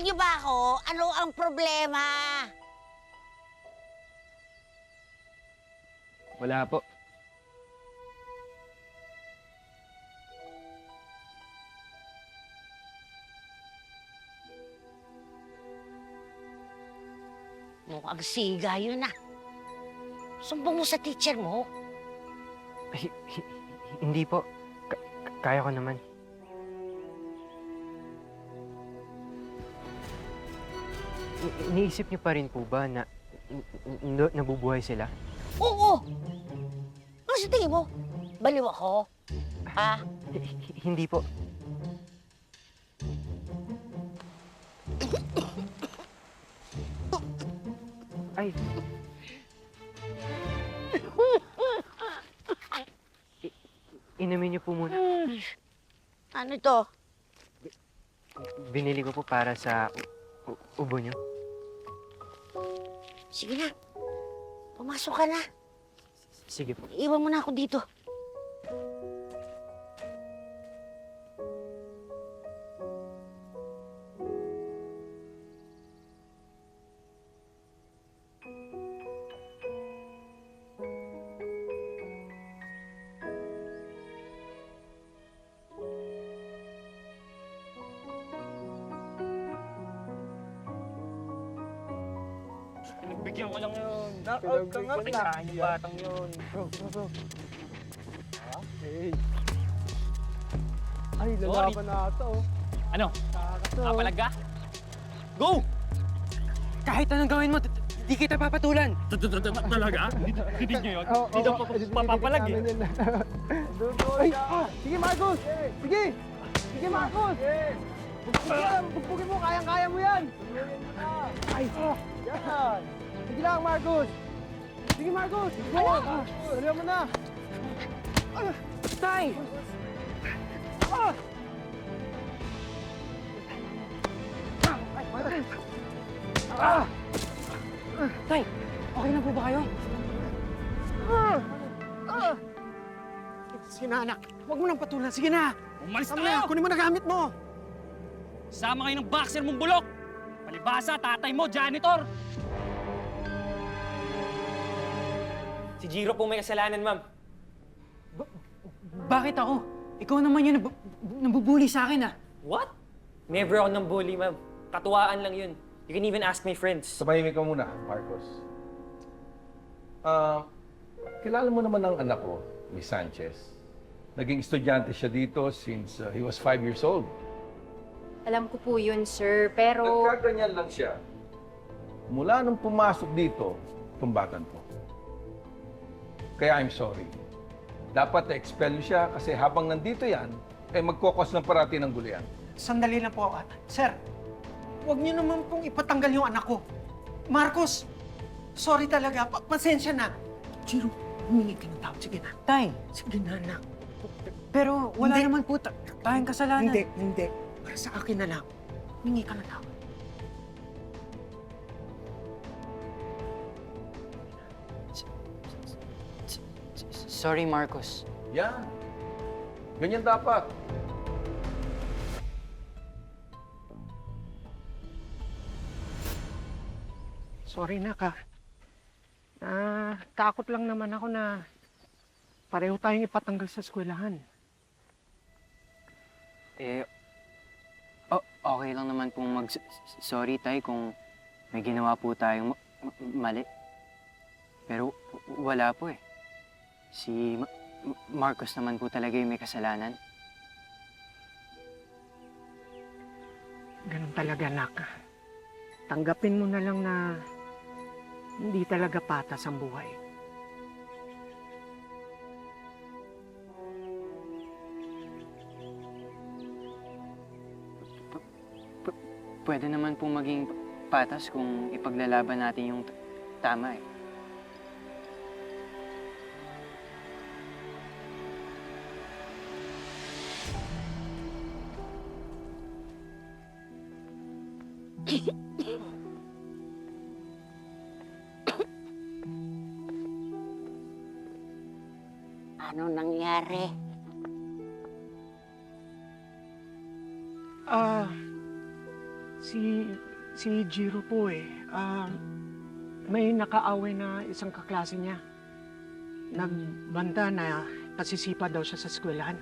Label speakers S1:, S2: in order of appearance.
S1: niyo ba ako? Ano ang problema?
S2: Wala po.
S1: Mukhang siga yun ah. Sumbong mo sa teacher mo.
S2: Hindi po. Kaya ko naman. Iniisip niyo pa rin po ba na nabubuhay sila?
S1: Oo! Ano sa tingin mo? Baliw ako? Ha?
S2: Hindi po. Ay. Inumin niyo po muna.
S1: Ano ito?
S2: Binili ko po para sa ubo niyo.
S1: Sige na. Pumasok ka na.
S2: Sige po.
S1: Iwan mo na ako dito.
S3: Pinagbigyan ko lang yun. Knock-out ka nga. Kailangan yung batang yun.
S4: Bro. Hey. Ay, lalaban na ata, oh.
S3: Ano? Kapalag ka? Go!
S2: Kahit anong gawin mo, di kita papatulan.
S3: Talaga? Didig nyo yun? Di daw papapalag eh.
S4: Ay, sige Marcos! Sige! Sige Marcos! Bugbugin mo, kayang-kaya mo yan! Ay, yan! Sige lang Marcos! Sige Marcos! Go! Dalihan mo na!
S2: Tay! Tay, okay na po ba kayo?
S4: Sige na anak, huwag mo nang patulan. Sige na!
S3: Umalis na
S4: Tama na,
S3: kayo!
S4: kunin mo na gamit mo!
S3: Sama kayo ng boxer mong bulok! Palibasa, tatay mo, janitor!
S5: Si Jiro po may kasalanan, ma'am.
S2: Bakit ako? Ikaw naman yung nabubuli sa akin, ah.
S5: What? Never ako nang bully, ma'am. Katuwaan lang yun. You can even ask my friends.
S6: Tumahimik ka muna, Marcos. Kilala mo naman ang anak ko, Miss Sanchez. Naging estudyante siya dito since he was 5 years old.
S7: Alam ko po yun, sir, pero...
S6: Nagkaganyan lang siya. Mula nung pumasok dito, tumbatan po. Kaya I'm sorry. Dapat expel niyo siya kasi habang nandito yan, magkokos ng parati ng gulian.
S4: Sandali lang po. Sir, huwag niyo naman pong ipatanggal yung anak ko. Marcos, sorry talaga. Pasensya na. Jiro, humingi ka ng tawad. Sige na.
S2: Tay,
S4: Sige na, anak.
S2: pero wala
S4: Hindi.
S2: naman po tayong kasalanan.
S4: Hindi. Para sa akin na lang. Humingi ka ng tawad.
S2: Sorry, Marcos.
S6: Yan. Ganyan dapat.
S4: Sorry na ka. Takot lang naman ako na pareho tayong ipatanggal sa eskwelahan.
S2: Okay lang naman pong sorry, Tay, kung may ginawa po tayong mali. Pero wala po eh. Si Marcos naman po talaga yung may kasalanan.
S4: Ganun talaga, anak. Tanggapin mo na lang na hindi talaga patas ang buhay.
S2: Pwede naman po maging patas kung ipaglalaban natin yung tama eh.
S1: Ano nangyari?
S8: Si Jiro po eh. May nakaaway na isang kaklase niya. Nagbanta na pasisipa daw siya sa eskwelahan.